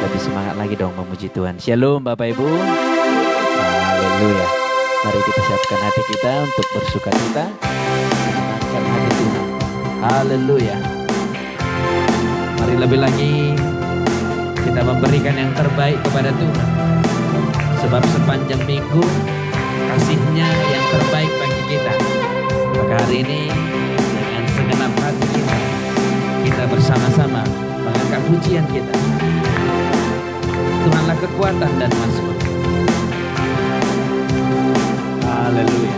lebih semangat lagi dong memuji Tuhan. Shalom Bapak Ibu. Haleluya. Mari kita siapkan hati kita untuk bersuka cita, menyenangkan hati Tuhan. Haleluya. Mari lebih lagi kita memberikan yang terbaik kepada Tuhan. Sebab sepanjang minggu kasih-Nya yang terbaik bagi kita. Maka hari ini dengan segenap hati kita bersama-sama mengangkat pujian kita. Tuhanlah kekuatan dan mazmur. Haleluya.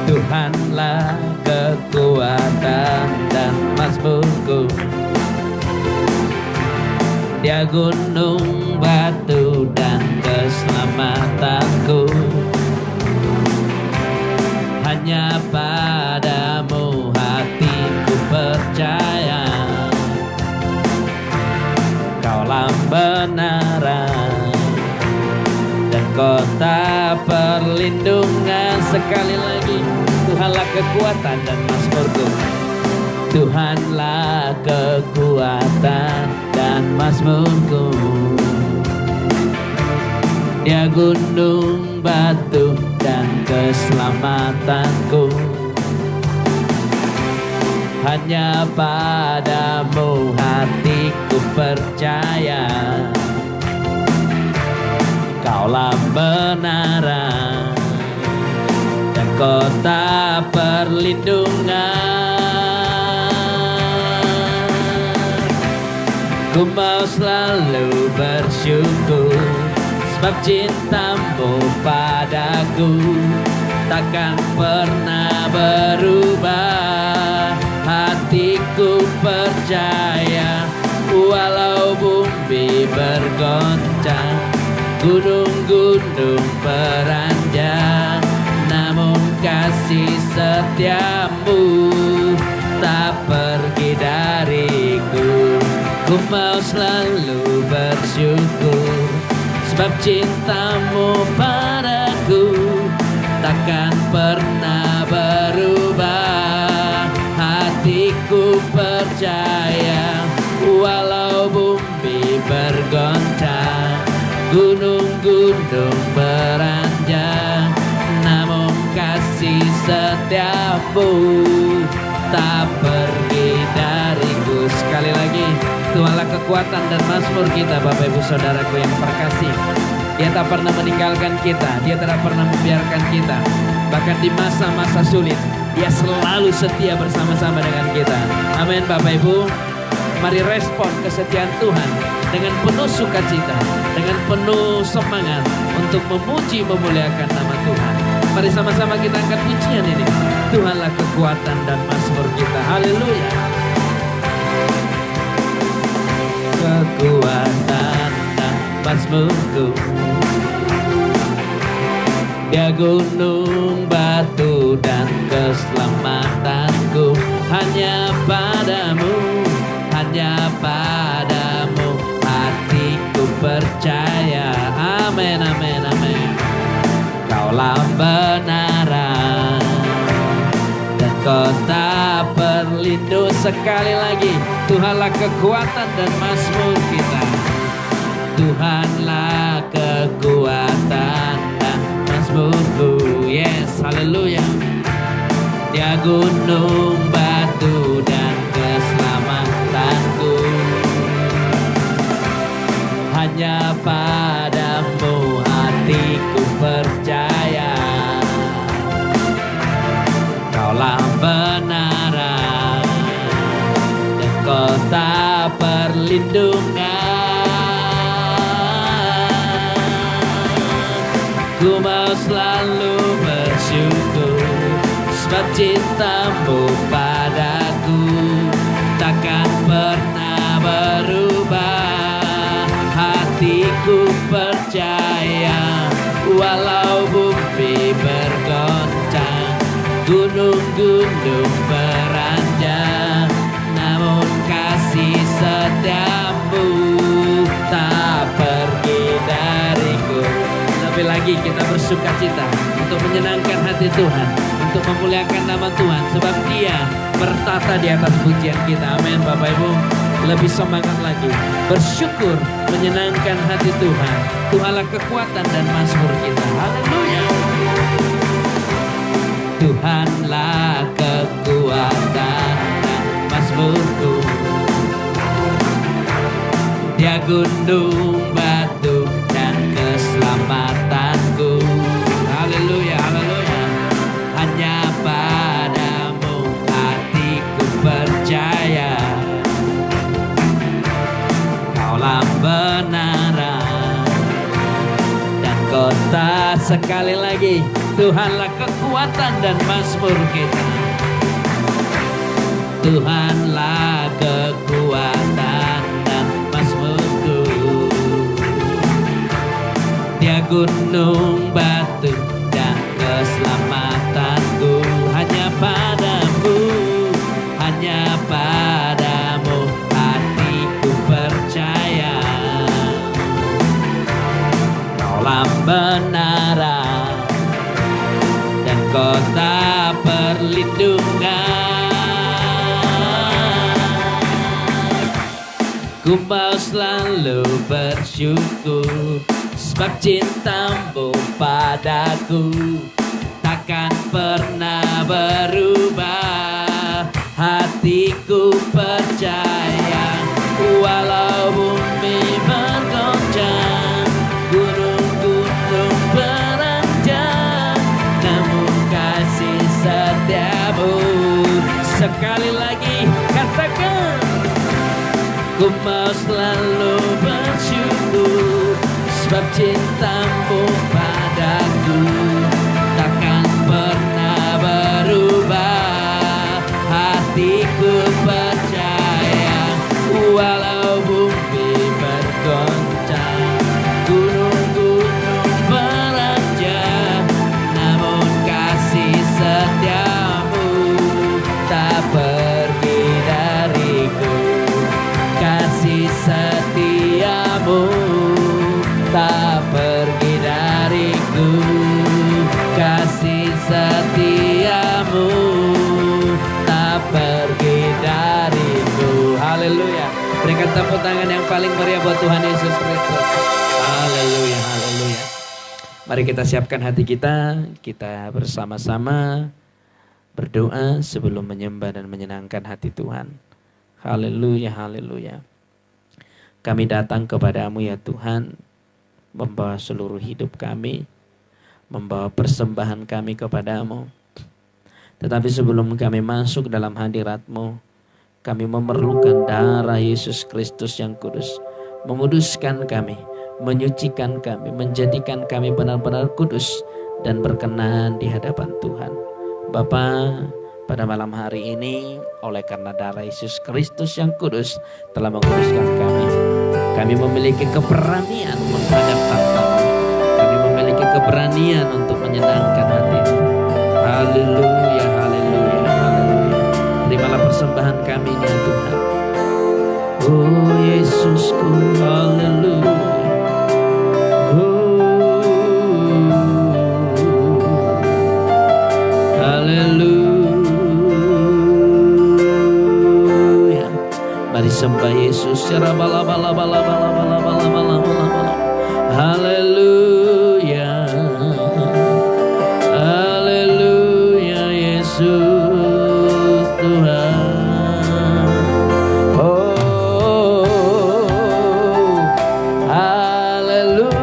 Tuhanlah kekuatan dan mazmurku. Dia gunung, batu, dan keselamatanku. Hanya padamu hatiku percaya. Kaulah kebenaran dan kota perlindungan. Sekali lagi, Tuhanlah kekuatan dan mazmurku. Tuhanlah kekuatan dan mazmurku. Dia gunung, batu, dan keselamatanku. Hanya padamu hatiku percaya. Kaulah kebenaran dan kota perlindungan. Ku mau selalu bersyukur, sebab cintamu padaku takkan pernah berubah. Hatiku percaya, walau bumi bergoncang, gunung-gunung beranjak, namun kasih setiamu tak pergi dariku. Ku mau selalu bersyukur, sebab cintamu padaku takkan pernah berubah. Hatiku percaya, walau bumi bergoncang, gunung-gunung beranjak, namun kasih setiamu tak pergi dariku. Sekali lagi, Tuhanlah kekuatan dan mazmur kita, Bapak Ibu Saudaraku yang terkasih. Dia tak pernah meninggalkan kita, Dia tidak pernah membiarkan kita. Bahkan di masa-masa sulit, Dia selalu setia bersama-sama dengan kita. Amin Bapak Ibu. Mari respon kesetiaan Tuhan dengan penuh sukacita, dengan penuh semangat untuk memuji memuliakan nama Tuhan. Mari sama-sama kita angkat pujian ini. Tuhanlah kekuatan dan mazmur kita. Haleluya. Kekuatan dan mazmurku. Dia gunung, batu, dan keselamatanku. Hanya padamu, hanya padamu hatiku percaya. Amin, amin, amin. Kaulah kebenaran dan kota perlindungan. Sekali lagi, Tuhanlah kekuatan dan mazmur kita. Tuhanlah kekuatan dan mazmurku. Yes, haleluya. Dia gunung, batu, dan keselamatanku. Hanya padamu hatiku percaya. Kaulah kebenaran dan kota perlindungan. Ku mau selalu bersyukur, sebab cintamu padaku takkan pernah berubah. Hatiku percaya, walau bumi bergoncang, gunung-gunung beranjak, namun kasih setiamu tak pergi dariku. Lebih lagi kita bersuka cita untuk menyenangkan hati Tuhan, untuk memuliakan nama Tuhan, sebab Dia bertata di atas pujian kita. Amin. Bapak Ibu, lebih semangat lagi, bersyukur, menyenangkan hati Tuhan. Tuhanlah kekuatan dan mazmur kita. Haleluya. Tuhanlah kekuatan dan mazmurku, Dia gunung batu dan keselamatanku. Haleluya, haleluya. Hanya padamu hatiku percaya, Kaulah benaran dan kota. Sekali lagi, Tuhanlah kekuatan dan mazmur kita. Tuhanlah kekuatan dan mazmurku, Dia gunung batu dan keselamatanku. Hanya padamu, hanya padamu hatiku percaya, Kaulah benaran dan kota perlindungan. Ku mau selalu bersyukur, sebab cintamu padaku takkan pernah berubah. Hatiku percaya, walau bumi bergoncang, gunung-gunung beranjak, namun kasih setiamu. Sekali lagi katakan, ku mau selalu bersyukur, sebab cintamu padaku takkan pernah berubah. Hatiku percaya, walau bumi bergoncang, gunung-gunung beranjak, namun kasih setiamu tak pergi dariku. Kasih setiamu tak pergi dariku. Kasih setiamu tak pergi dariku. Haleluya. Berikan tepuk tangan yang paling meriah buat Tuhan Yesus Kristus. Haleluya, haleluya. Mari kita siapkan hati kita. Kita bersama-sama berdoa sebelum menyembah dan menyenangkan hati Tuhan. Haleluya, haleluya. Kami datang kepadamu ya Tuhan, membawa seluruh hidup kami, membawa persembahan kami kepadamu. Tetapi sebelum kami masuk dalam hadirat-Mu, kami memerlukan darah Yesus Kristus yang kudus, menguduskan kami, menyucikan kami, menjadikan kami benar-benar kudus dan berkenan di hadapan Tuhan. Bapa, pada malam hari ini, oleh karena darah Yesus Kristus yang kudus telah menguduskan kami. Kami memiliki keberanian menghadap tahta-Mu. Kami memiliki keberanian untuk menyenangkan hati-Mu. Haleluya, haleluya, haleluya. Terimalah persembahan kami ya Tuhan. Oh Yesusku, haleluya. Haleluya. Mari sembah Yesus. Haleluya. Haleluya Yesus Tuhan. Oh, haleluya.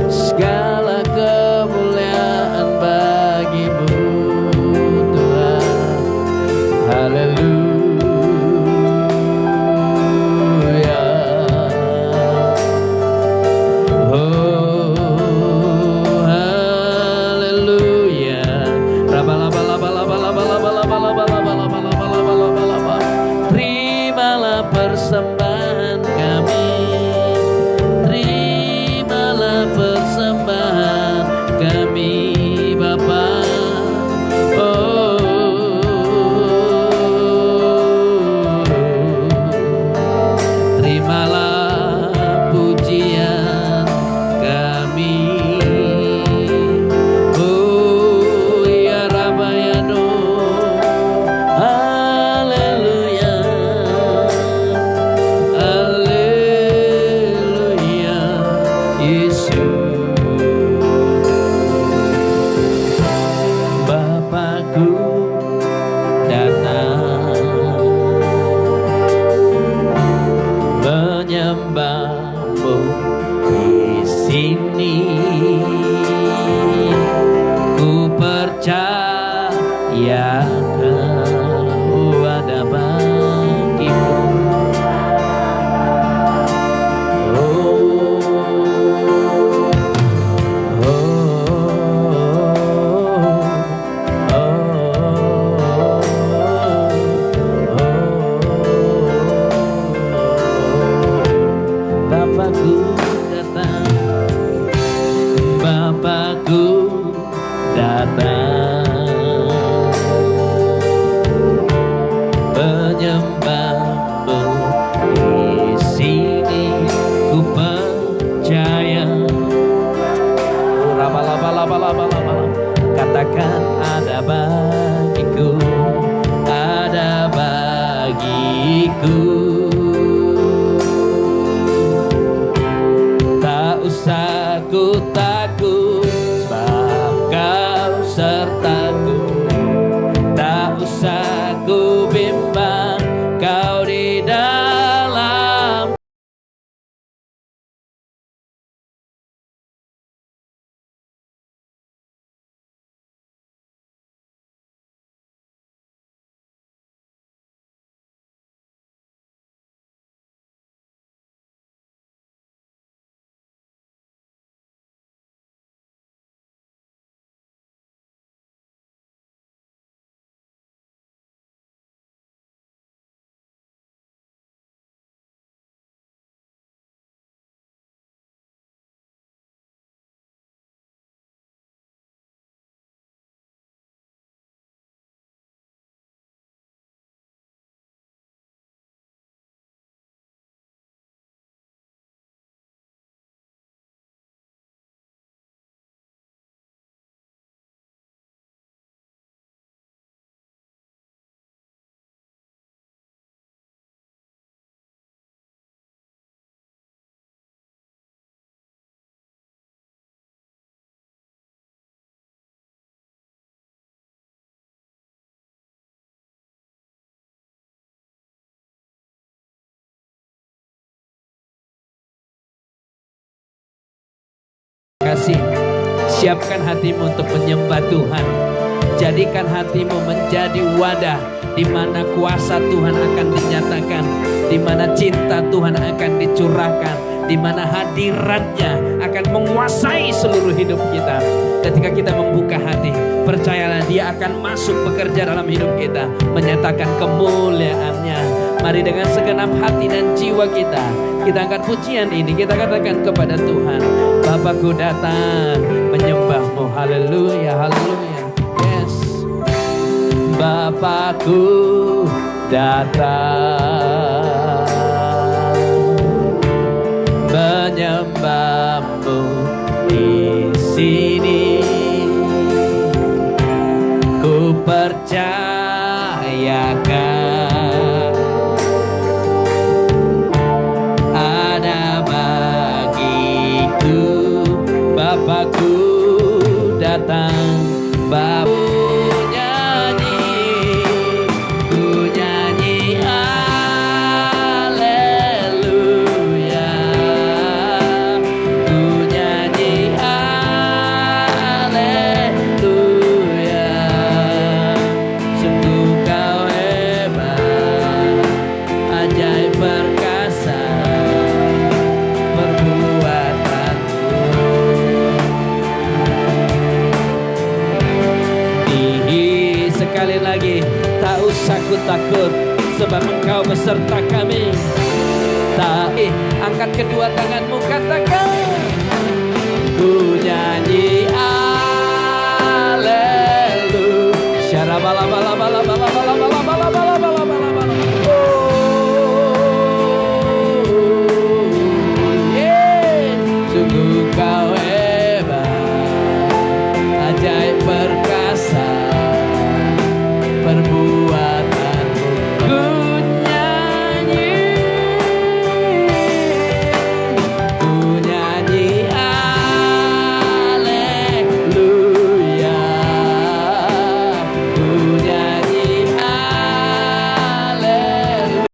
Segala kemuliaan bagi-Mu Tuhan. Haleluya. Ya kau ada bagiku. Oh, Bapakku datang, Bapakku datang, penyembahmu di sini ku percaya. Katakan ada bagiku, ada bagiku. Tak usah ku takut, sebab kau sertaku. Tak usah ku bimbang, kau di dalam. Kasih, siapkan hatimu untuk menyembah Tuhan. Jadikan hatimu menjadi wadah di mana kuasa Tuhan akan dinyatakan, di mana cinta Tuhan akan dicurahkan, di mana hadiratnya akan menguasai seluruh hidup kita. Ketika kita membuka hati, percayalah Dia akan masuk bekerja dalam hidup kita, menyatakan kemuliaannya. Mari dengan segenap hati dan jiwa kita angkat pujian ini, kita katakan kepada Tuhan, Bapakku datang menyembahmu. Haleluya, haleluya. Yes. Bapakku datang menyembahmu di sini. Ku percayakan Bapakku datang, Bapakku nyanyi haleluya, ku nyanyi haleluya. Sungguh kau hebat, ajaib perkasa sekali lagi. Tak usah ku takut, sebab Engkau beserta kami. Angkat kedua tanganmu, katakan, ku nyanyi haleluya. Sungguh kau hebat, ajaib perkasa perbuatanmu. Ku nyanyi haleluya, ku nyanyi haleluya.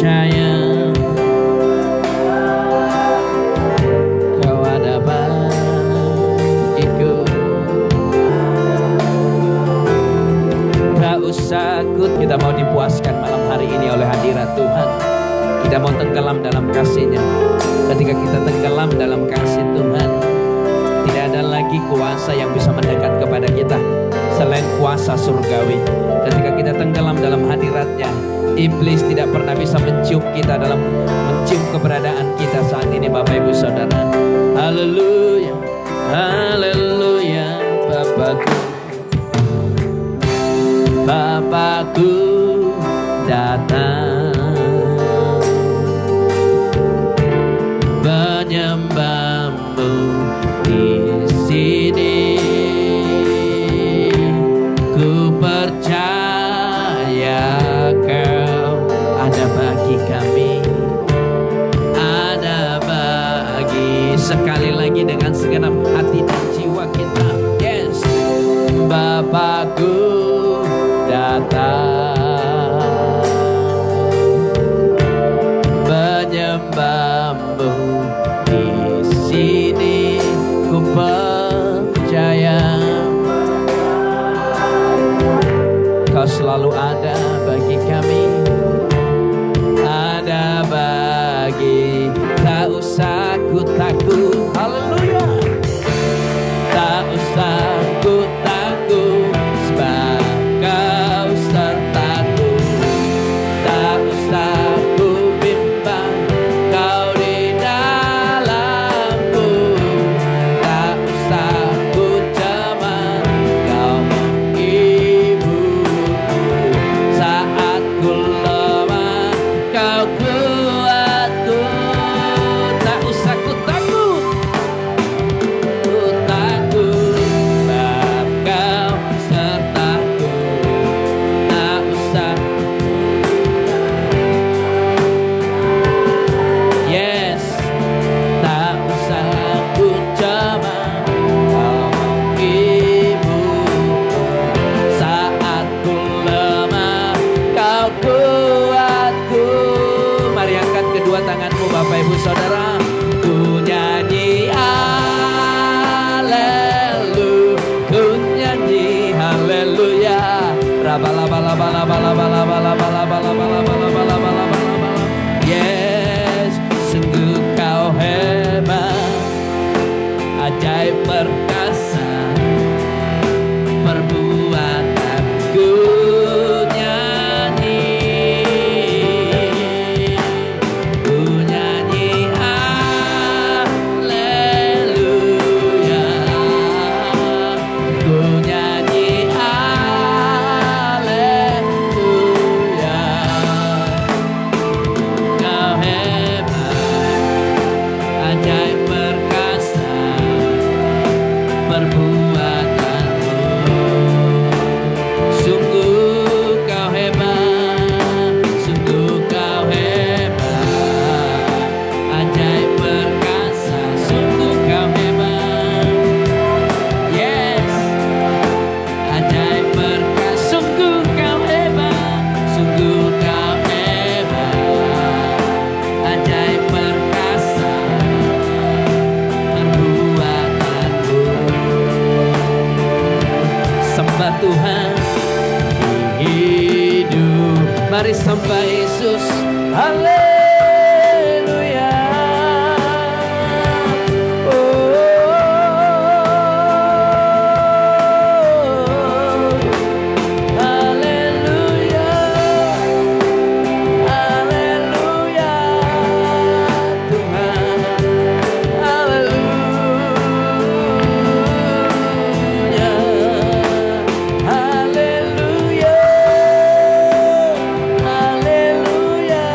percaya Kau ada bagiku. Tak usah takut. Kita mau dipuaskan malam hari ini oleh hadirat Tuhan. Kita mau tenggelam dalam kasih-Nya. Ketika kita tenggelam dalam kasih Tuhan, tidak ada lagi kuasa yang bisa mendekat kepada kita selain kuasa surgawi. Ketika kita tenggelam dalam hadirat-Nya, iblis tidak pernah bisa mencium kita dalam mencium keberadaan kita saat ini, Bapak Ibu Saudara. Haleluya, haleluya, Bapakku, Bapakku datang menyembahmu di sini. Ku percaya Kau ada bagi kami, ada bagi. Sekali lagi dengan segenap hati dan jiwa kita. Yes, Bapakku datang menyembahmu di sini. Ku percaya Kau selalu ada bagi kami, ada bagi. Tak usah ku takut, haleluya. Tak usah ku takut, sebab Kau sertaku. Tak usah ku bimbang, Kau di dalamku. Tak usah ku cemas, Kau menghiburku. Saat ku lemah, Kau kuatku. Tak usah ku takut, ku takut, sebab Kau sertaku. Tak usah. Yes, tak usah ku cemas, Kau menghibur. Saat ku lemah, Kau kuatku. Mari angkat kedua tanganmu, Bapak Ibu Saudara. Ku nyanyi haleluya, ku nyanyi haleluya. Yes, sungguh Kau hebat, ajaib perkasa, perbuatanku nyanyi. Ku nyanyi haleluya, ku nyanyi haleluya. Kau hebat, ajaib perkasa, perbuatanmu. Sungguh Kau hebat, sungguh Kau hebat, ajaib perkasa, sungguh Kau hebat. Yes, ajaib perkasa, sungguh Kau hebat, sungguh Kau hebat, ajaib perkasa, perbuatanmu. Sembah Tuhan di hidup. Mari sembah Yesus. Haleluya. Oh, haleluya. Haleluya. Tuhan. Haleluya. Haleluya. Haleluya.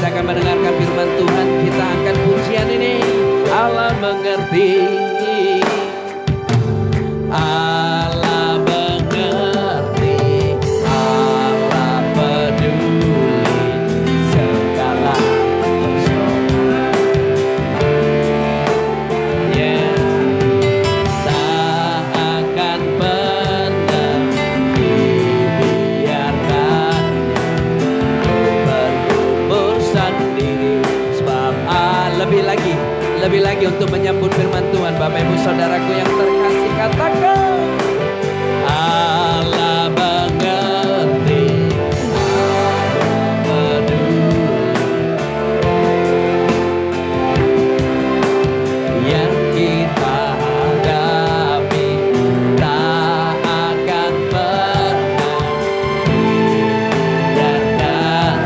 kita akan mendengarkan firman Tuhan. Kita angkat pujian ini. Allah mengerti. Allah mengerti. Allah peduli segala persoalan. Yes. Tak akan pernah dibiarkan bergumul sendiri. Sebab lebih lagi untuk menyambut firman Tuhan. Bapak Ibu Saudaraku yang terkasih, katakan Allah mengerti, Allah peduli yang kita hadapi. Tak akan pernah dibiarkan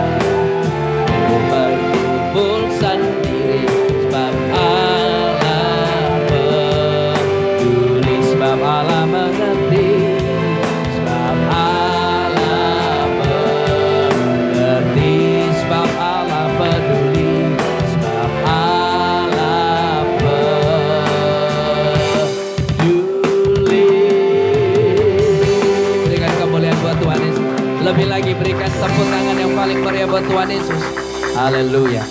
berkumpul sendiri. Sebab Allah peduli, sebab Allah mengerti, sebab Allah mengerti, sebab Allah peduli, sebab Allah peduli. Berikan kemuliaan buat Tuhan Yesus. Lebih lagi berikan tepuk tangan yang paling meriah buat Tuhan Yesus. Haleluya.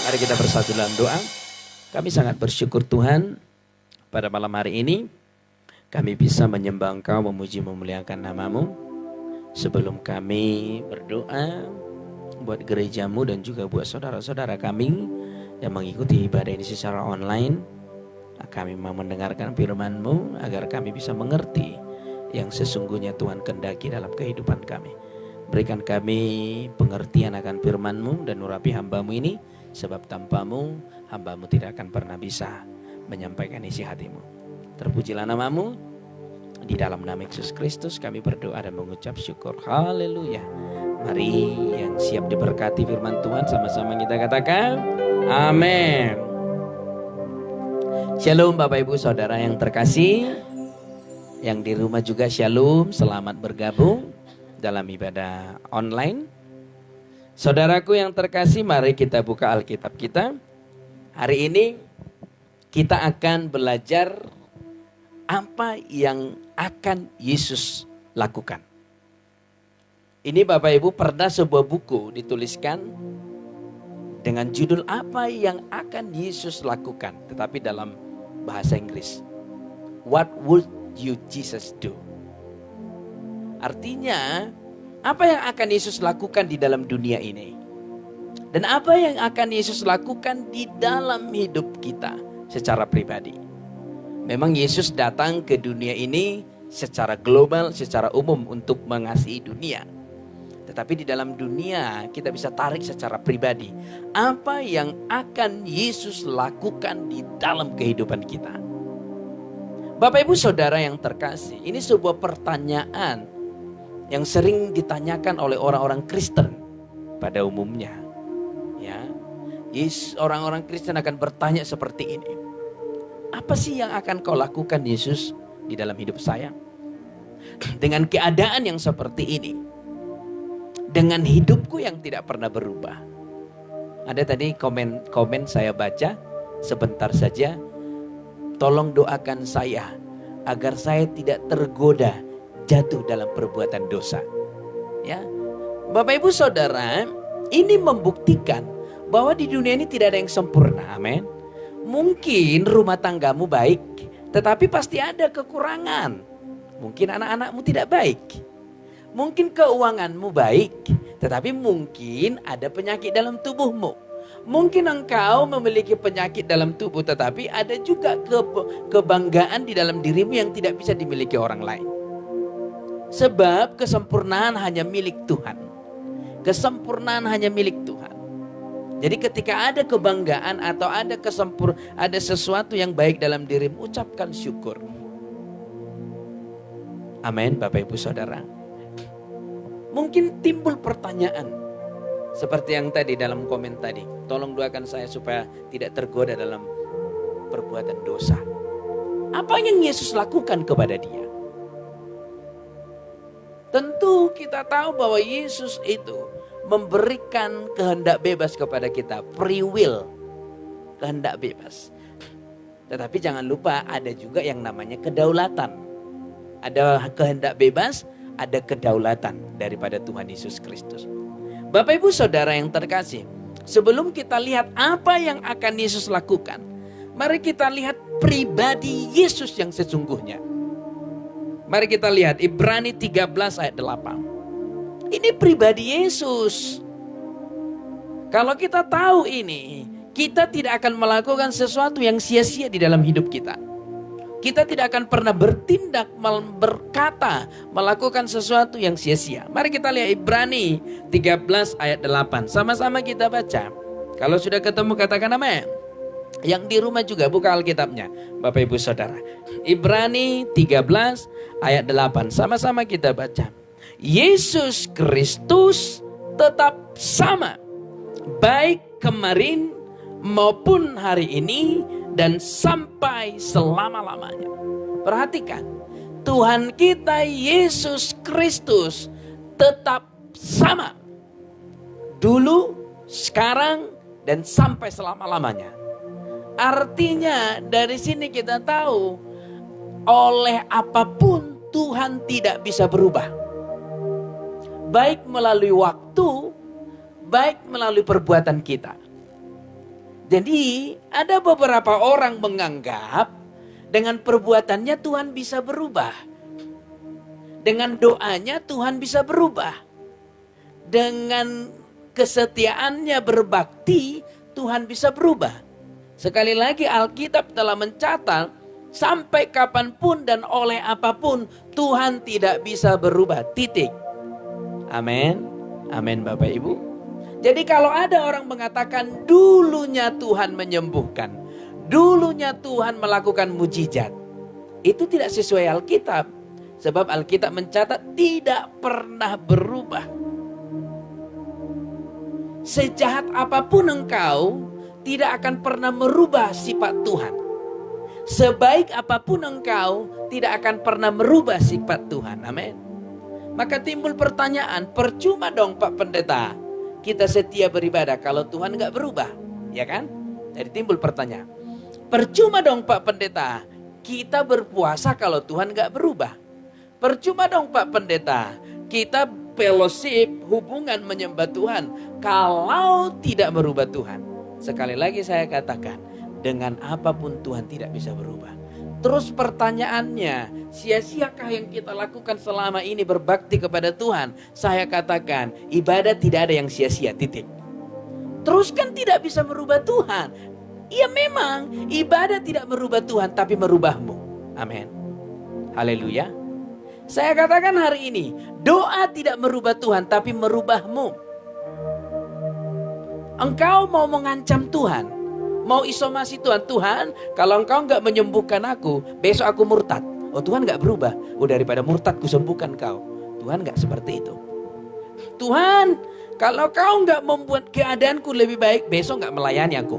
Mari kita bersatu dalam doa. Kami sangat bersyukur Tuhan, pada malam hari ini kami bisa menyembah Engkau, memuji, memuliakan nama-Mu. Sebelum kami berdoa buat gerejamu dan juga buat saudara-saudara kami yang mengikuti ibadah ini secara online, kami mau mendengarkan firman-Mu agar kami bisa mengerti yang sesungguhnya Tuhan kehendaki dalam kehidupan kami. Berikan kami pengertian akan firman-Mu dan urapi hamba-Mu ini, sebab tanpa-Mu hamba-Mu tidak akan pernah bisa menyampaikan isi hati-Mu. Terpujilah nama-Mu. Di dalam nama Yesus Kristus kami berdoa dan mengucap syukur. Haleluya. Mari yang siap diberkati firman Tuhan sama-sama kita katakan amin. Shalom Bapak Ibu Saudara yang terkasih. Yang di rumah juga shalom. Selamat bergabung dalam ibadah online. Saudaraku yang terkasih, mari kita buka Alkitab kita. Hari ini kita akan belajar apa yang akan Yesus lakukan. Ini Bapak Ibu, pernah sebuah buku dituliskan dengan judul apa yang akan Yesus lakukan, tetapi dalam bahasa Inggris. What would you Jesus do? Artinya, apa yang akan Yesus lakukan di dalam dunia ini? Dan apa yang akan Yesus lakukan di dalam hidup kita secara pribadi? Memang Yesus datang ke dunia ini secara global, secara umum untuk mengasihi dunia. Tetapi di dalam dunia kita bisa tarik secara pribadi. Apa yang akan Yesus lakukan di dalam kehidupan kita? Bapak Ibu Saudara yang terkasih, ini sebuah pertanyaan yang sering ditanyakan oleh orang-orang Kristen pada umumnya. Ya, orang-orang Kristen akan bertanya seperti ini. Apa sih yang akan kau lakukan Yesus di dalam hidup saya? Dengan keadaan yang seperti ini. Dengan hidupku yang tidak pernah berubah. Ada tadi komen saya baca sebentar saja. Tolong doakan saya agar saya tidak tergoda jatuh dalam perbuatan dosa. Ya, Bapak Ibu Saudara, ini membuktikan bahwa di dunia ini tidak ada yang sempurna. Amin. Mungkin rumah tanggamu baik, tetapi pasti ada kekurangan. Mungkin anak-anakmu tidak baik. Mungkin keuanganmu baik, tetapi mungkin ada penyakit dalam tubuhmu. Mungkin engkau memiliki penyakit dalam tubuh, tetapi ada juga kebanggaan di dalam dirimu yang tidak bisa dimiliki orang lain. Sebab kesempurnaan hanya milik Tuhan. Kesempurnaan hanya milik Tuhan. Jadi ketika ada kebanggaan atau ada sesuatu yang baik dalam dirimu, ucapkan syukur. Amin, Bapak Ibu Saudara. Mungkin timbul pertanyaan seperti yang tadi dalam komen tadi. Tolong doakan saya supaya tidak tergoda dalam perbuatan dosa. Apa yang Yesus lakukan kepada dia? Tentu kita tahu bahwa Yesus itu memberikan kehendak bebas kepada kita. Free will. Kehendak bebas. Tetapi jangan lupa ada juga yang namanya kedaulatan. Ada kehendak bebas, ada kedaulatan daripada Tuhan Yesus Kristus. Bapak Ibu Saudara yang terkasih, sebelum kita lihat apa yang akan Yesus lakukan, mari kita lihat pribadi Yesus yang sesungguhnya. Mari kita lihat Ibrani 13 ayat 8. Ini pribadi Yesus. Kalau kita tahu ini, kita tidak akan melakukan sesuatu yang sia-sia di dalam hidup kita. Kita tidak akan pernah bertindak, berkata, melakukan sesuatu yang sia-sia. Mari kita lihat Ibrani 13 ayat 8. Sama-sama kita baca. Kalau sudah ketemu katakan amin. Yang di rumah juga buka Alkitabnya, Bapak Ibu Saudara. Ibrani 13 ayat 8. Sama-sama kita baca. Yesus Kristus tetap sama, baik kemarin maupun hari ini dan sampai selama-lamanya. Perhatikan, Tuhan kita Yesus Kristus tetap sama. Dulu, sekarang, dan sampai selama-lamanya. Artinya dari sini kita tahu, oleh apapun Tuhan tidak bisa berubah. Baik melalui waktu, baik melalui perbuatan kita. Jadi ada beberapa orang menganggap dengan perbuatannya Tuhan bisa berubah. Dengan doanya Tuhan bisa berubah. Dengan kesetiaannya berbakti Tuhan bisa berubah. Sekali lagi Alkitab telah mencatat sampai kapanpun dan oleh apapun Tuhan tidak bisa berubah. Titik. Amin. Amin Bapak Ibu. Jadi kalau ada orang mengatakan dulunya Tuhan menyembuhkan, dulunya Tuhan melakukan mujizat, itu tidak sesuai Alkitab. Sebab Alkitab mencatat tidak pernah berubah. Sejahat apapun engkau, tidak akan pernah merubah sifat Tuhan. Sebaik apapun engkau, tidak akan pernah merubah sifat Tuhan. Amin. Maka timbul pertanyaan, percuma dong Pak Pendeta kita setia beribadah kalau Tuhan gak berubah, ya kan? Jadi timbul pertanyaan, percuma dong Pak Pendeta kita berpuasa kalau Tuhan gak berubah. Percuma dong Pak Pendeta kita fellowship, hubungan menyembah Tuhan kalau tidak berubah Tuhan. Sekali lagi saya katakan, dengan apapun Tuhan tidak bisa berubah. Terus pertanyaannya, sia-siakah yang kita lakukan selama ini berbakti kepada Tuhan? Saya katakan, ibadah tidak ada yang sia-sia, titik. Terus kan tidak bisa merubah Tuhan. Iya memang, ibadah tidak merubah Tuhan, tapi merubahmu. Amin. Haleluya. Saya katakan hari ini, doa tidak merubah Tuhan, tapi merubahmu. Engkau mau mengancam Tuhan, mau isomasi Tuhan. Tuhan, kalau engkau enggak menyembuhkan aku, besok aku murtad. Oh Tuhan enggak berubah. Oh daripada murtad ku sembuhkan kau. Tuhan enggak seperti itu. Tuhan, kalau kau enggak membuat keadaanku lebih baik, besok enggak melayani aku.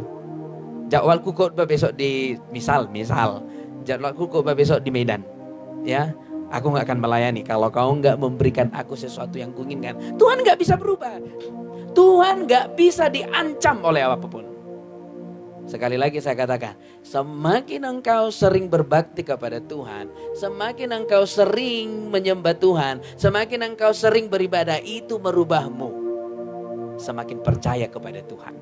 Jadwalku khotbah besok di misal jadwalku khotbah besok di Medan. Ya, aku enggak akan melayani kalau kau enggak memberikan aku sesuatu yang kuinginkan. Tuhan enggak bisa berubah. Tuhan enggak bisa diancam oleh apapun. Sekali lagi saya katakan, semakin engkau sering berbakti kepada Tuhan, semakin engkau sering menyembah Tuhan, semakin engkau sering beribadah, itu merubahmu. Semakin percaya kepada Tuhan.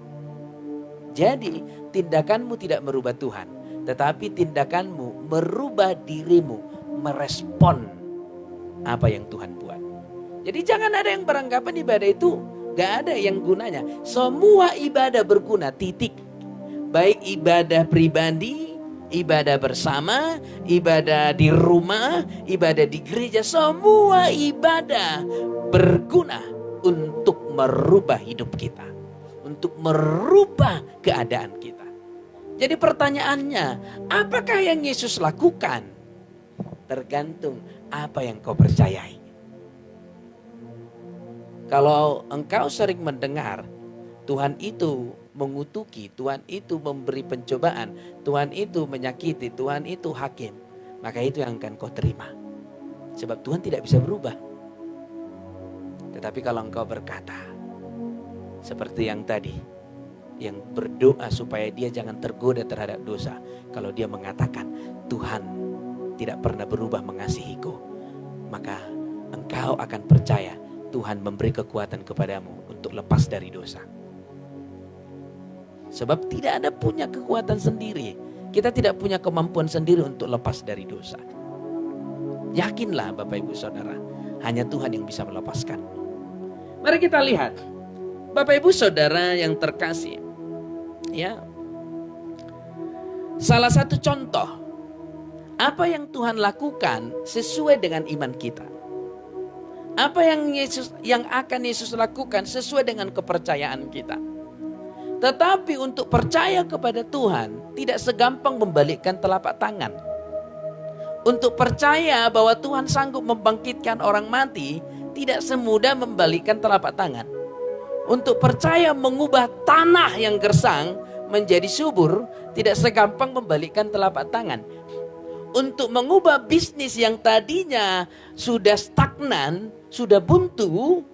Jadi tindakanmu tidak merubah Tuhan, tetapi tindakanmu merubah dirimu, merespon apa yang Tuhan buat. Jadi jangan ada yang beranggapan ibadah itu gak ada yang gunanya. Semua ibadah berguna, titik. Baik ibadah pribadi, ibadah bersama, ibadah di rumah, ibadah di gereja. Semua ibadah berguna untuk merubah hidup kita. Untuk merubah keadaan kita. Jadi pertanyaannya, apakah yang Yesus lakukan? Tergantung apa yang kau percayai. Kalau engkau sering mendengar Tuhan itu mengutuki, Tuhan itu memberi pencobaan, Tuhan itu menyakiti, Tuhan itu hakim, maka itu yang akan kau terima. Sebab Tuhan tidak bisa berubah. Tetapi kalau engkau berkata, Seperti yang tadi, yang berdoa supaya dia jangan tergoda terhadap dosa. Kalau dia mengatakan, Tuhan tidak pernah berubah mengasihiku, maka engkau akan percaya Tuhan memberi kekuatan kepadamu untuk lepas dari dosa. Sebab tidak ada punya kekuatan sendiri. Kita tidak punya kemampuan sendiri untuk lepas dari dosa. Yakinlah Bapak Ibu Saudara, hanya Tuhan yang bisa melepaskan. Mari kita lihat, Bapak Ibu Saudara yang terkasih, ya, salah satu contoh apa yang Tuhan lakukan sesuai dengan iman kita. Apa yang akan Yesus lakukan sesuai dengan kepercayaan kita. Tetapi untuk percaya kepada Tuhan tidak segampang membalikkan telapak tangan. Untuk percaya bahwa Tuhan sanggup membangkitkan orang mati tidak semudah membalikkan telapak tangan. Untuk percaya mengubah tanah yang gersang menjadi subur tidak segampang membalikkan telapak tangan. Untuk mengubah bisnis yang tadinya sudah stagnan, sudah buntu,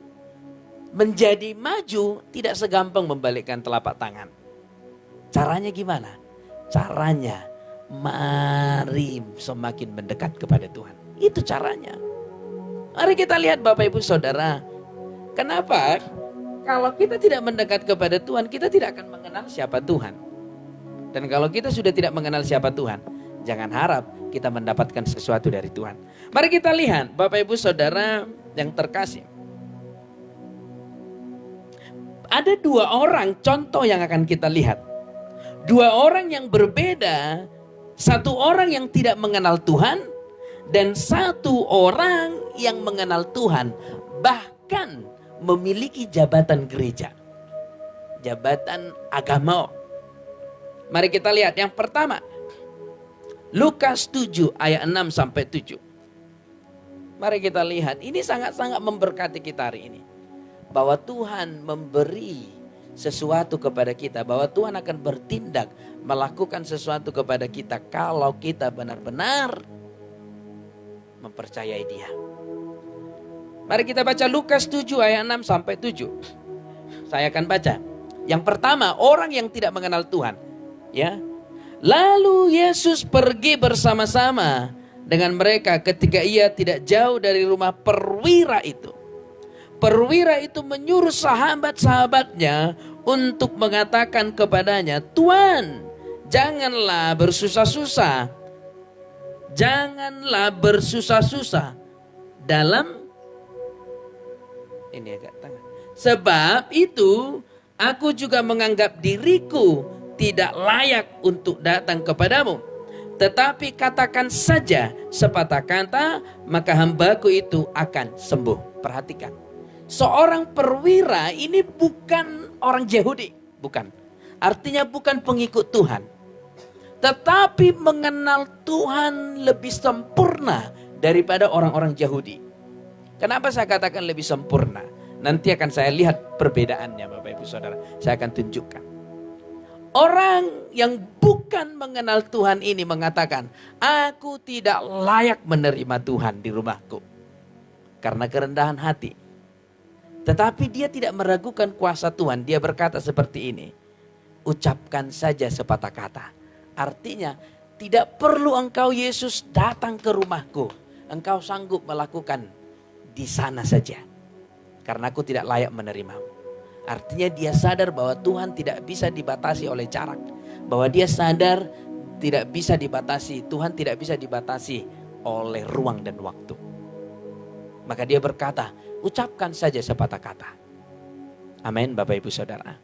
menjadi maju tidak segampang membalikkan telapak tangan. Caranya gimana? Caranya mari semakin mendekat kepada Tuhan. Itu caranya. Mari kita lihat Bapak Ibu Saudara. Kenapa? Kalau kita tidak mendekat kepada Tuhan, kita tidak akan mengenal siapa Tuhan. Dan kalau kita sudah tidak mengenal siapa Tuhan, jangan harap kita mendapatkan sesuatu dari Tuhan. Mari kita lihat Bapak Ibu Saudara yang terkasih. Ada dua orang contoh yang akan kita lihat. Dua orang yang berbeda. Satu orang yang tidak mengenal Tuhan. Dan satu orang yang mengenal Tuhan. Bahkan memiliki jabatan gereja. Jabatan agama. Mari kita lihat yang pertama. Lukas 7 ayat 6 sampai 7. Mari kita lihat. Ini sangat-sangat memberkati kita hari ini. Bahwa Tuhan memberi sesuatu kepada kita. Bahwa Tuhan akan bertindak melakukan sesuatu kepada kita. Kalau kita benar-benar mempercayai Dia. Mari kita baca Lukas 7 ayat 6 sampai 7. Saya akan baca. Yang pertama, orang yang tidak mengenal Tuhan. Ya. Lalu Yesus pergi bersama-sama dengan mereka ketika ia tidak jauh dari rumah perwira itu. Perwira itu menyuruh sahabat-sahabatnya untuk mengatakan kepadanya, Tuan, janganlah bersusah-susah. Janganlah bersusah-susah dalam ini agak tengah. Sebab itu aku juga menganggap diriku tidak layak untuk datang kepadamu. Tetapi katakan saja sepatah kata, maka hambaku itu akan sembuh. Perhatikan. Seorang perwira ini bukan orang Yahudi. Bukan. Artinya bukan pengikut Tuhan. Tetapi mengenal Tuhan lebih sempurna daripada orang-orang Yahudi. Kenapa saya katakan lebih sempurna? Nanti akan saya lihat perbedaannya Bapak Ibu Saudara. Saya akan tunjukkan. Orang yang bukan mengenal Tuhan ini mengatakan, aku tidak layak menerima Tuhan di rumahku. Karena kerendahan hati. Tetapi dia tidak meragukan kuasa Tuhan. Dia berkata seperti ini. Ucapkan saja sepatah kata. Artinya tidak perlu engkau Yesus datang ke rumahku. Engkau sanggup melakukan di sana saja. Karena aku tidak layak menerimamu. Artinya dia sadar bahwa Tuhan tidak bisa dibatasi oleh jarak. Bahwa dia sadar tidak bisa dibatasi. Tuhan tidak bisa dibatasi oleh ruang dan waktu. Maka dia berkata, ucapkan saja sepatah kata. Amin Bapak Ibu Saudara.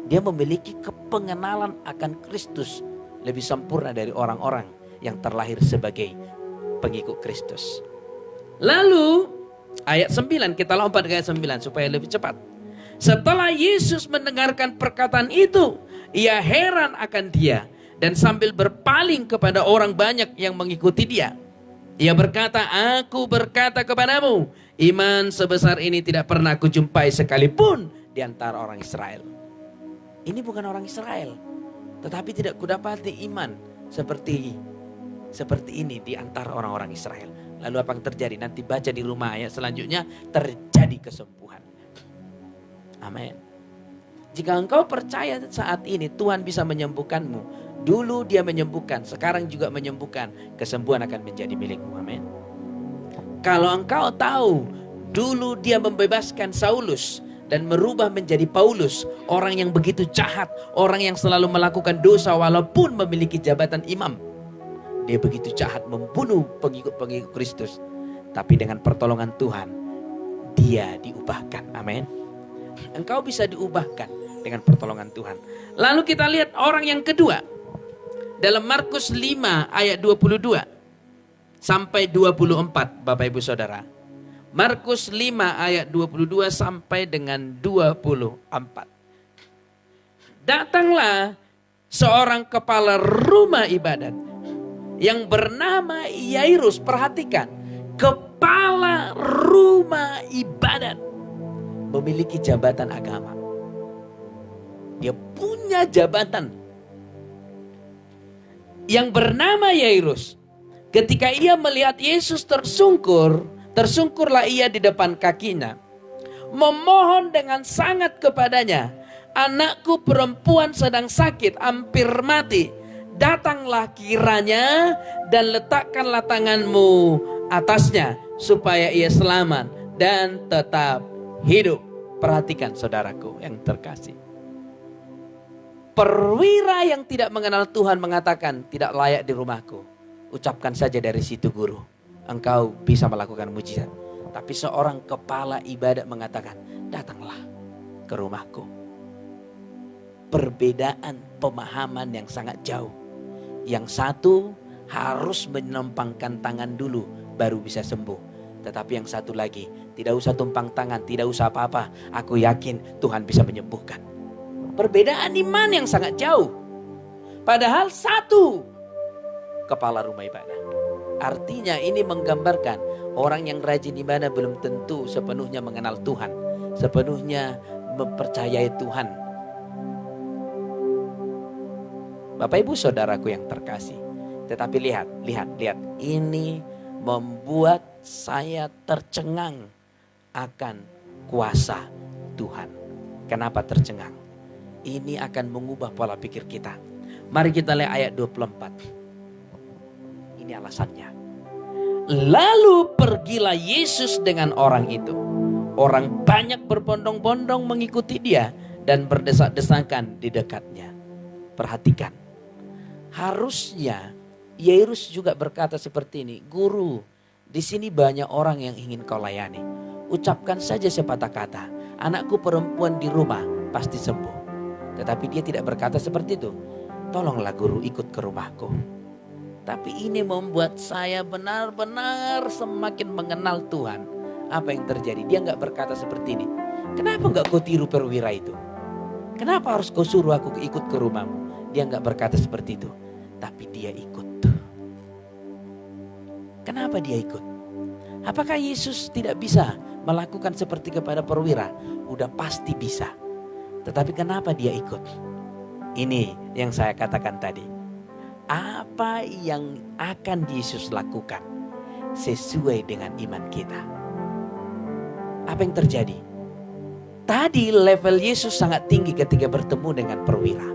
Dia memiliki kepengenalan akan Kristus lebih sempurna dari orang-orang yang terlahir sebagai pengikut Kristus. Lalu ayat 9, kita lompat ke ayat 9 supaya lebih cepat. Setelah Yesus mendengarkan perkataan itu, ia heran akan dia dan sambil berpaling kepada orang banyak yang mengikuti dia. Ia berkata, aku berkata kepadamu, iman sebesar ini tidak pernah aku jumpai sekalipun di antara orang Israel. Ini bukan orang Israel, tetapi tidak kudapati iman seperti ini di antara orang-orang Israel. Lalu apa yang terjadi? Nanti baca di rumah ayat selanjutnya, terjadi kesembuhan. Amin. Jika engkau percaya saat ini Tuhan bisa menyembuhkanmu, dulu dia menyembuhkan, sekarang juga menyembuhkan, kesembuhan akan menjadi milikmu. Amin. Kalau engkau tahu dulu dia membebaskan Saulus dan merubah menjadi Paulus, orang yang begitu jahat, orang yang selalu melakukan dosa walaupun memiliki jabatan imam. Dia begitu jahat membunuh pengikut-pengikut Kristus. Tapi dengan pertolongan Tuhan, dia diubahkan. Amin. Engkau bisa diubahkan dengan pertolongan Tuhan. Lalu kita lihat orang yang kedua. Dalam Markus 5 ayat 22 sampai 24, Bapak Ibu Saudara. Markus 5 ayat 22 sampai dengan 24. Datanglah seorang kepala rumah ibadat yang bernama Yairus. Perhatikan, kepala rumah ibadat memiliki jabatan agama. Dia punya jabatan. Yang bernama Yairus, ketika ia melihat Yesus tersungkurlah ia di depan kakinya, memohon dengan sangat kepadanya, anakku perempuan sedang sakit, hampir mati. Datanglah kiranya dan letakkanlah tanganmu atasnya, supaya ia selamat dan tetap hidup. Perhatikan saudaraku yang terkasih. Perwira yang tidak mengenal Tuhan mengatakan, tidak layak di rumahku. Ucapkan saja dari situ guru, engkau bisa melakukan mujizat. Tapi seorang kepala ibadat mengatakan, datanglah ke rumahku. Perbedaan pemahaman yang sangat jauh. Yang satu harus menempangkan tangan dulu baru bisa sembuh. Tetapi yang satu lagi, tidak usah tumpang tangan, tidak usah apa-apa. Aku yakin Tuhan bisa menyembuhkan. Perbedaan iman yang sangat jauh. Padahal satu kepala rumah ibadah. Artinya ini menggambarkan orang yang rajin ibadah belum tentu sepenuhnya mengenal Tuhan, sepenuhnya mempercayai Tuhan. Bapak Ibu Saudaraku yang terkasih. Tetapi lihat. Ini membuat saya tercengang akan kuasa Tuhan. Kenapa tercengang? Ini akan mengubah pola pikir kita. Mari kita lihat ayat 24. Ini alasannya. Lalu pergilah Yesus dengan orang itu. Orang banyak berbondong-bondong mengikuti dia dan berdesak-desakan di dekatnya. Perhatikan. Harusnya Yairus juga berkata seperti ini, guru, di sini banyak orang yang ingin kau layani. Ucapkan saja sepatah kata, anakku perempuan di rumah pasti sembuh. Tetapi dia tidak berkata seperti itu. Tolonglah guru ikut ke rumahku. Tapi ini membuat saya benar-benar semakin mengenal Tuhan. Apa yang terjadi? Dia nggak berkata seperti ini. Kenapa nggak kau tiru perwira itu? Kenapa harus kau suruh aku ikut ke rumahmu? Dia nggak berkata seperti itu. Tapi dia ikut. Kenapa dia ikut? Apakah Yesus tidak bisa melakukan seperti kepada perwira? Udah pasti bisa. Tetapi kenapa dia ikut? Ini yang saya katakan tadi. Apa yang akan Yesus lakukan sesuai dengan iman kita? Apa yang terjadi? Tadi level Yesus sangat tinggi ketika bertemu dengan perwira.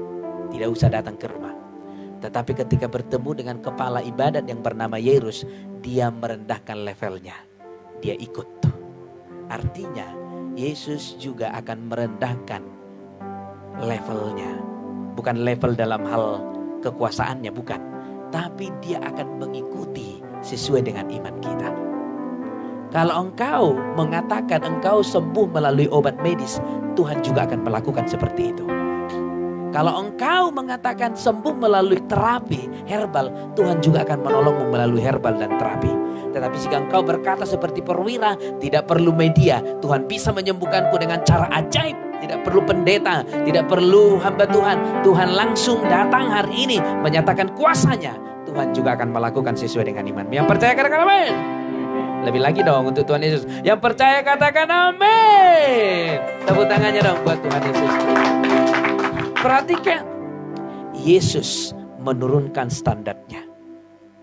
Tidak usah datang ke rumah. Tetapi ketika bertemu dengan kepala ibadat yang bernama Yairus, dia merendahkan levelnya. Dia ikut. Artinya Yesus juga akan merendahkan levelnya. Bukan level dalam hal kekuasaannya, bukan. Tapi dia akan mengikuti sesuai dengan iman kita. Kalau engkau mengatakan engkau sembuh melalui obat medis, Tuhan juga akan melakukan seperti itu. Kalau engkau mengatakan sembuh melalui terapi herbal, Tuhan juga akan menolongmu melalui herbal dan terapi. Tetapi jika engkau berkata seperti perwira, tidak perlu media, Tuhan bisa menyembuhkanku dengan cara ajaib. Tidak perlu pendeta, tidak perlu hamba Tuhan. Tuhan langsung datang hari ini menyatakan kuasanya. Tuhan juga akan melakukan sesuai dengan iman. Yang percaya katakan amin. Lebih lagi dong untuk Tuhan Yesus. Yang percaya katakan amin. Tepuk tangannya dong buat Tuhan Yesus. Perhatikan, Yesus menurunkan standarnya.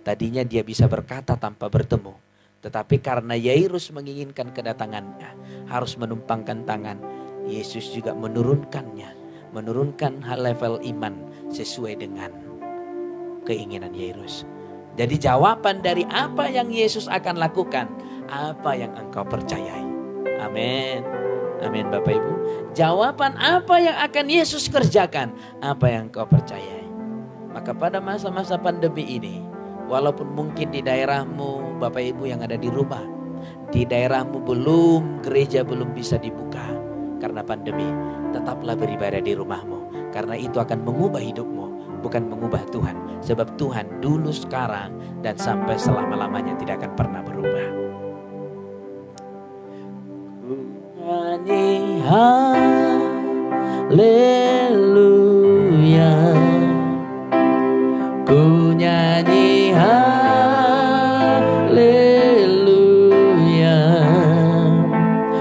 Tadinya dia bisa berkata tanpa bertemu. Tetapi karena Yairus menginginkan kedatangannya, harus menumpangkan tangan. Yesus juga menurunkannya. menurunkan level iman sesuai dengan keinginan Yesus. Jadi jawaban dari apa yang Yesus akan lakukan, apa yang engkau percayai. Amin. Amin Bapak Ibu. Jawaban apa yang akan Yesus kerjakan, apa yang engkau percayai. Maka pada masa-masa pandemi ini, walaupun mungkin di daerahmu Bapak Ibu yang ada di rumah, di daerahmu gereja belum bisa dibuka karena pandemi, tetaplah beribadah di rumahmu. Karena itu akan mengubah hidupmu, bukan mengubah Tuhan. Sebab Tuhan dulu, sekarang, dan sampai selama-lamanya tidak akan pernah berubah. Ku nyanyi haleluya, ku nyanyi haleluya,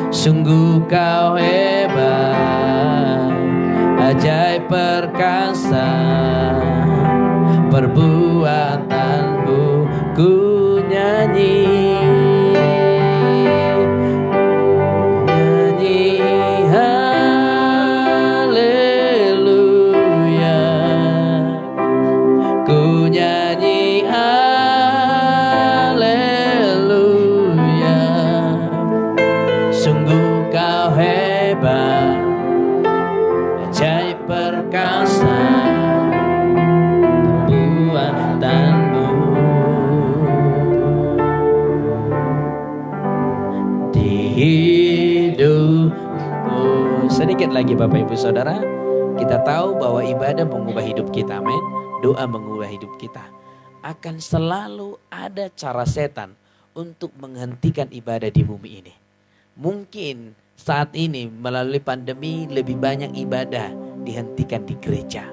sungguh kau hebat, ajaib perkasa, perbuatanmu ku nyanyi. Nyanyi haleluya, ku nyanyi haleluya, sungguh kau hebat, ajaib perkasa, perbuatanmu di hidupku. Sedikit lagi Bapak Ibu Saudara, kita tahu bahwa ibadah mengubah hidup kita, amin. Doa mengubah hidup kita. Akan selalu ada cara setan untuk menghentikan ibadah di bumi ini. Mungkin saat ini melalui pandemi lebih banyak ibadah dihentikan di gereja.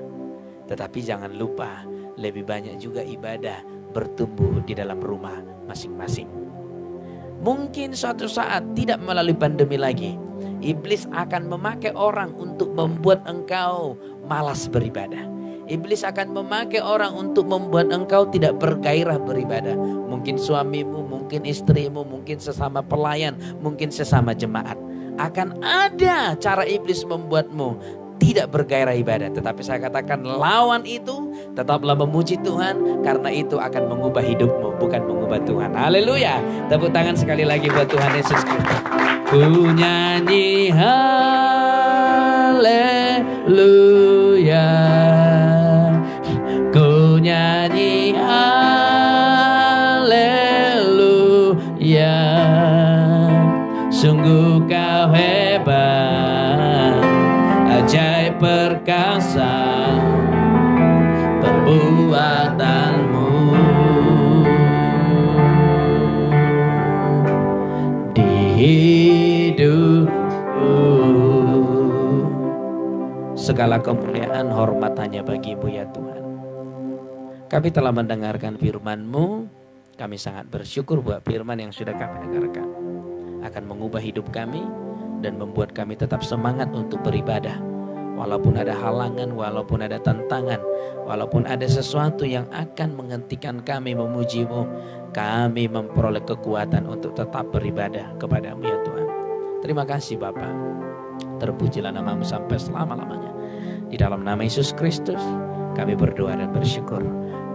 Tetapi jangan lupa, lebih banyak juga ibadah bertumbuh di dalam rumah masing-masing. Mungkin suatu saat tidak melalui pandemi lagi, iblis akan memakai orang untuk membuat engkau malas beribadah. Iblis akan memakai orang untuk membuat engkau tidak bergairah beribadah. Mungkin suamimu, mungkin istrimu, mungkin sesama pelayan, mungkin sesama jemaat. Akan ada cara iblis membuatmu tidak bergairah ibadah. Tetapi saya katakan lawan itu, tetaplah memuji Tuhan, karena itu akan mengubah hidupmu, bukan mengubah Tuhan. Haleluya. Tepuk tangan sekali lagi buat Tuhan Yesus Kristus. Ku nyanyi haleluya, ku nyanyi haleluya, sungguh kau hebat, ajaib perkasa, perbuatanmu di hidupku. Segala kemuliaan hormat hanya bagi-Mu ya Tuhan. Kami telah mendengarkan firman-Mu. Kami sangat bersyukur buat firman yang sudah kami dengarkan. Akan mengubah hidup kami dan membuat kami tetap semangat untuk beribadah. Walaupun ada halangan, walaupun ada tantangan, walaupun ada sesuatu yang akan menghentikan kami memuji-Mu, kami memperoleh kekuatan untuk tetap beribadah kepada-Mu ya Tuhan. Terima kasih Bapa. Terpujilah nama-Mu sampai selama-lamanya. Di dalam nama Yesus Kristus kami berdoa dan bersyukur.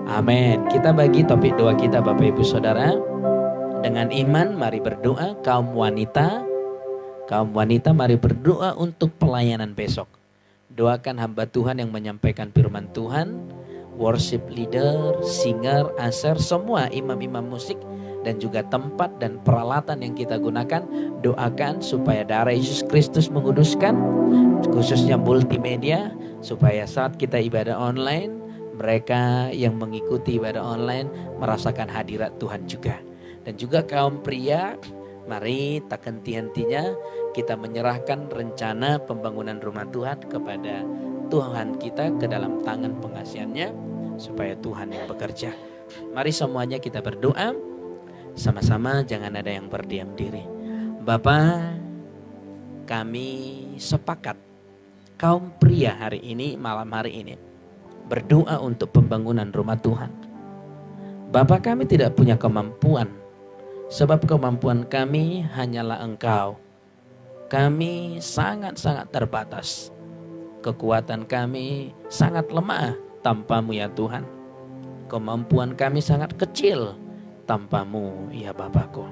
Amin. Kita bagi topik doa kita Bapak Ibu Saudara. Dengan iman mari berdoa. Kaum wanita mari berdoa untuk pelayanan besok. Doakan hamba Tuhan yang menyampaikan firman Tuhan, worship leader, singer, asher, semua imam-imam musik, dan juga tempat dan peralatan yang kita gunakan. Doakan supaya darah Yesus Kristus menguduskan, khususnya multimedia, supaya saat kita ibadah online, mereka yang mengikuti ibadah online merasakan hadirat Tuhan juga. Dan juga kaum pria, mari tak henti-hentinya kita menyerahkan rencana pembangunan rumah Tuhan kepada Tuhan kita ke dalam tangan pengasihannya, supaya Tuhan yang bekerja. Mari semuanya kita berdoa sama-sama, jangan ada yang berdiam diri. Bapa, kami sepakat kaum pria hari ini, malam hari ini, berdoa untuk pembangunan rumah Tuhan. Bapa, kami tidak punya kemampuan, sebab kemampuan kami hanyalah Engkau. Kami sangat-sangat terbatas. Kekuatan kami sangat lemah tanpa-Mu ya Tuhan. Kemampuan kami sangat kecil tanpa-Mu ya Bapakku.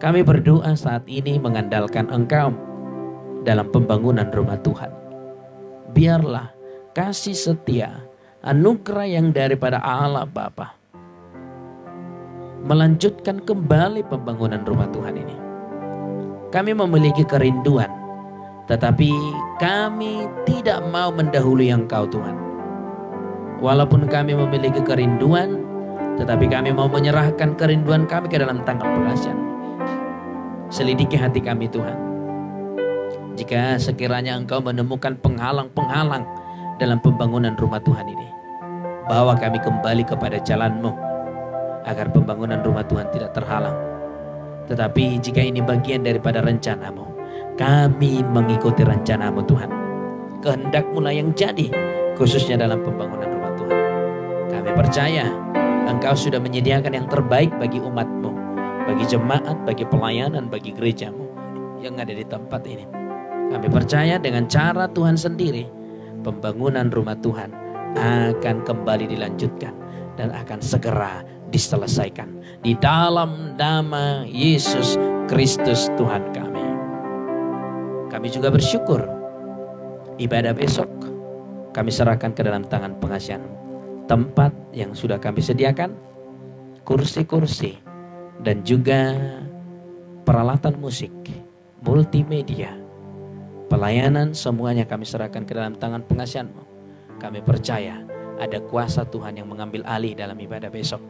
Kami berdoa saat ini mengandalkan Engkau dalam pembangunan rumah Tuhan. Biarlah kasih setia, anugerah yang daripada Allah Bapa melanjutkan kembali pembangunan rumah Tuhan ini. Kami memiliki kerinduan, tetapi kami tidak mau mendahului Engkau Tuhan. Walaupun kami memiliki kerinduan, tetapi kami mau menyerahkan kerinduan kami ke dalam tangan pengasihan. Selidiki hati kami Tuhan. Jika sekiranya Engkau menemukan penghalang-penghalang dalam pembangunan rumah Tuhan ini, bawa kami kembali kepada jalan-Mu, agar pembangunan rumah Tuhan tidak terhalang. Tetapi jika ini bagian daripada rencana-Mu, kami mengikuti rencana-Mu Tuhan. Kehendak-Mu lah yang jadi, khususnya dalam pembangunan rumah Tuhan. Kami percaya Engkau sudah menyediakan yang terbaik bagi umat-Mu, bagi jemaat, bagi pelayanan, bagi gereja-Mu yang ada di tempat ini. Kami percaya dengan cara Tuhan sendiri, pembangunan rumah Tuhan akan kembali dilanjutkan dan akan segera diselesaikan di dalam nama Yesus Kristus Tuhan kami. Kami juga bersyukur ibadah besok kami serahkan ke dalam tangan pengasihan-Mu. Tempat yang sudah kami sediakan, kursi-kursi, dan juga peralatan musik, multimedia, pelayanan, semuanya kami serahkan ke dalam tangan pengasihan-Mu. Kami percaya ada kuasa Tuhan yang mengambil alih dalam ibadah besok.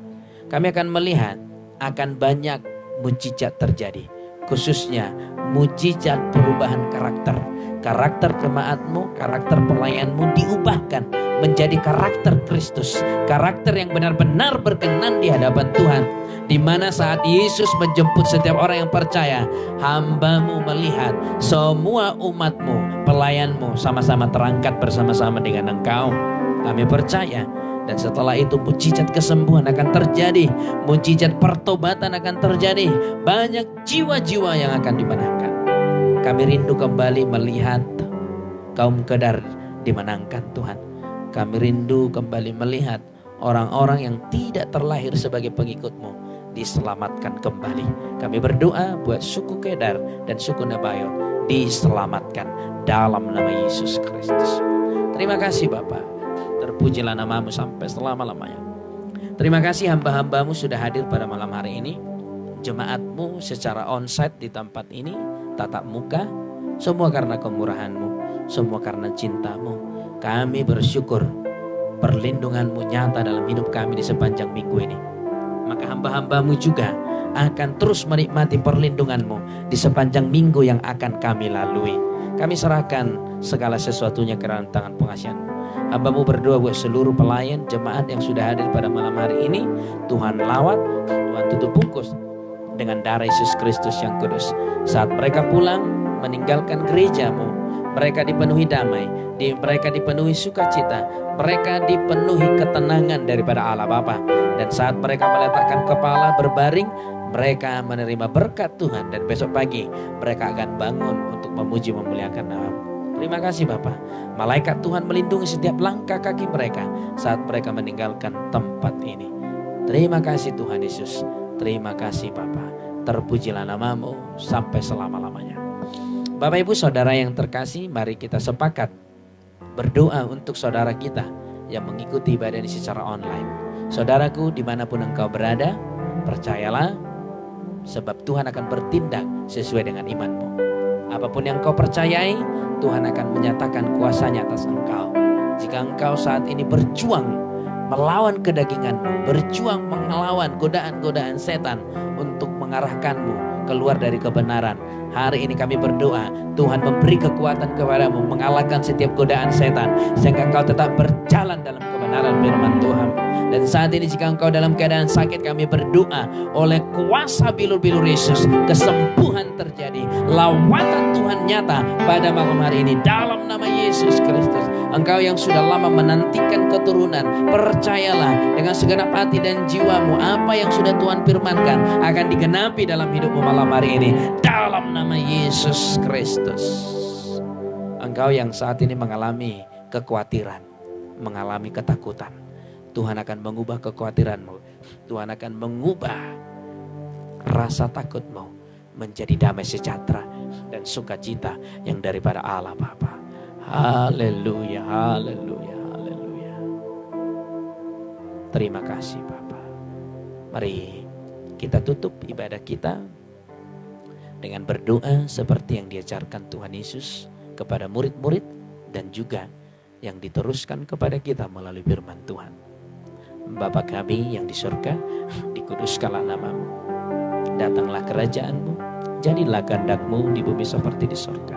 Kami akan melihat akan banyak mujizat terjadi, khususnya mujizat perubahan karakter. Karakter jemaat-Mu, karakter pelayan-Mu diubahkan menjadi karakter Kristus, karakter yang benar-benar berkenan di hadapan Tuhan. Di mana saat Yesus menjemput setiap orang yang percaya, hamba-Mu melihat semua umat-Mu, pelayan-Mu sama-sama terangkat bersama-sama dengan Engkau. Kami percaya. Dan setelah itu mujizat kesembuhan akan terjadi, mujizat pertobatan akan terjadi, banyak jiwa-jiwa yang akan dimenangkan. Kami rindu kembali melihat kaum kedar dimenangkan Tuhan. Kami rindu kembali melihat orang-orang yang tidak terlahir sebagai pengikut-Mu diselamatkan kembali. Kami berdoa buat suku Kedar dan suku Nabayot diselamatkan dalam nama Yesus Kristus. Terima kasih Bapak. Terpujilah nama-Mu sampai selama-lamanya. Terima kasih hamba-hamba-Mu sudah hadir pada malam hari ini. Jemaat-Mu secara onsite di tempat ini, tatap muka, semua karena kemurahan-Mu, semua karena cinta-Mu. Kami bersyukur perlindungan-Mu nyata dalam hidup kami di sepanjang minggu ini. Maka hamba-hamba-Mu juga akan terus menikmati perlindungan-Mu di sepanjang minggu yang akan kami lalui. Kami serahkan segala sesuatunya ke dalam tangan pengasihan-Mu. Hamba-Mu berdoa buat seluruh pelayan jemaat yang sudah hadir pada malam hari ini. Tuhan lawat, Tuhan tutup bungkus dengan darah Yesus Kristus yang kudus. Saat mereka pulang meninggalkan gereja-Mu, mereka dipenuhi damai, mereka dipenuhi sukacita, mereka dipenuhi ketenangan daripada Allah Bapa. Dan saat mereka meletakkan kepala berbaring, mereka menerima berkat Tuhan. Dan besok pagi mereka akan bangun untuk memuji memuliakan nama-Mu. Terima kasih Bapa. Malaikat Tuhan melindungi setiap langkah kaki mereka saat mereka meninggalkan tempat ini. Terima kasih Tuhan Yesus. Terima kasih Bapa. Terpujilah nama-Mu sampai selama-lamanya. Bapak Ibu Saudara yang terkasih, mari kita sepakat berdoa untuk saudara kita yang mengikuti ibadah ini secara online. Saudaraku, dimanapun engkau berada, percayalah sebab Tuhan akan bertindak sesuai dengan iman-Mu. Apapun yang kau percayai, Tuhan akan menyatakan kuasanya atas engkau. Jika engkau saat ini berjuang melawan kedaginganmu, berjuang melawan godaan-godaan setan untuk mengarahkanmu keluar dari kebenaran, hari ini kami berdoa Tuhan memberi kekuatan kepadamu mengalahkan setiap godaan setan, sehingga engkau tetap berjalan dalam kebenaran firman Tuhan. Dan saat ini jika engkau dalam keadaan sakit, kami berdoa oleh kuasa bilur-bilur Yesus, kesembuhan terjadi, lawatan Tuhan nyata pada malam hari ini dalam nama Yesus Kristus. Engkau yang sudah lama menantikan keturunan, percayalah dengan segenap hati dan jiwamu, apa yang sudah Tuhan firmankan akan digenapi dalam hidupmu malam hari ini dalam nama Yesus Kristus. Engkau yang saat ini mengalami kekhawatiran, mengalami ketakutan, Tuhan akan mengubah kekhawatiranmu. Tuhan akan mengubah rasa takutmu menjadi damai sejahtera dan sukacita yang daripada Allah Bapa. Haleluya, haleluya, haleluya. Terima kasih Bapa. Mari kita tutup ibadah kita dengan berdoa seperti yang diajarkan Tuhan Yesus kepada murid-murid dan juga yang diteruskan kepada kita melalui firman Tuhan. Bapa kami yang di surga, dikuduskanlah namamu, datanglah kerajaanmu, jadilah kehendak-Mu di bumi seperti di surga.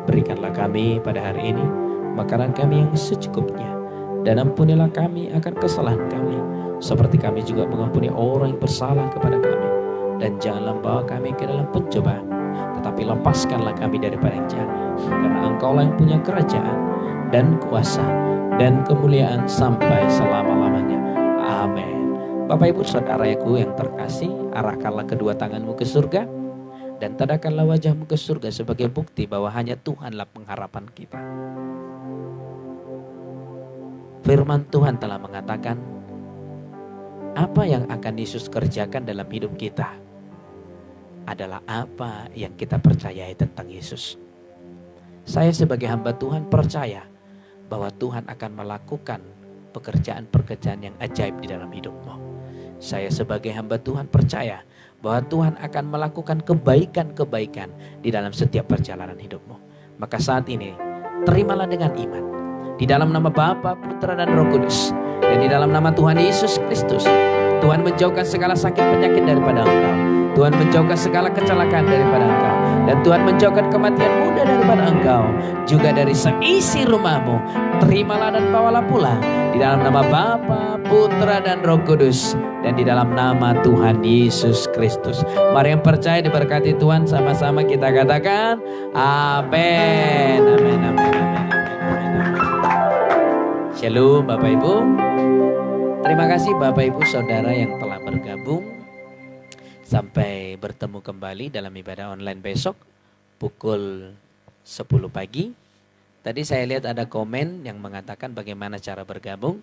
Berikanlah kami pada hari ini makanan kami yang secukupnya, dan ampunilah kami akan kesalahan kami, seperti kami juga mengampuni orang yang bersalah kepada kami. Dan janganlah bawa kami ke dalam pencobaan, tetapi lepaskanlah kami daripada yang jahat, karena Engkaulah yang punya kerajaan dan kuasa dan kemuliaan sampai selama-lamanya. Amin. Bapak Ibu Saudaraku yang terkasih, arahkanlah kedua tanganmu ke surga dan tadahkanlah wajahmu ke surga sebagai bukti bahwa hanya Tuhanlah pengharapan kita. Firman Tuhan telah mengatakan, apa yang akan Yesus kerjakan dalam hidup kita adalah apa yang kita percayai tentang Yesus. Saya sebagai hamba Tuhan percaya bahwa Tuhan akan melakukan pekerjaan-pekerjaan yang ajaib di dalam hidupmu. Saya sebagai hamba Tuhan percaya bahwa Tuhan akan melakukan kebaikan-kebaikan di dalam setiap perjalanan hidupmu. Maka saat ini, terimalah dengan iman. Di dalam nama Bapa, Putra, dan Roh Kudus. Dan di dalam nama Tuhan Yesus Kristus, Tuhan menjauhkan segala sakit penyakit daripada engkau. Tuhan menjauhkan segala kecelakaan daripada engkau. Dan Tuhan menjauhkan kematian muda daripada engkau. Juga dari seisi rumahmu. Terimalah dan bawalah pulang. Di dalam nama Bapa, Putra, dan Roh Kudus. Dan di dalam nama Tuhan Yesus Kristus. Mari yang percaya diberkati Tuhan, sama-sama kita katakan amin. Amin, amin, amin, amin, amin. Shalom Bapak Ibu. Terima kasih Bapak Ibu Saudara yang telah bergabung. Sampai bertemu kembali dalam ibadah online besok pukul 10 pagi. Tadi saya lihat ada komen yang mengatakan bagaimana cara bergabung.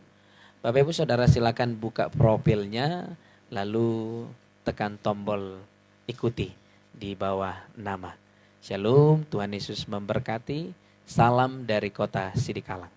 Bapak Ibu Saudara silakan buka profilnya, lalu tekan tombol ikuti di bawah nama. Shalom, Tuhan Yesus memberkati. Salam dari kota Sidikalang.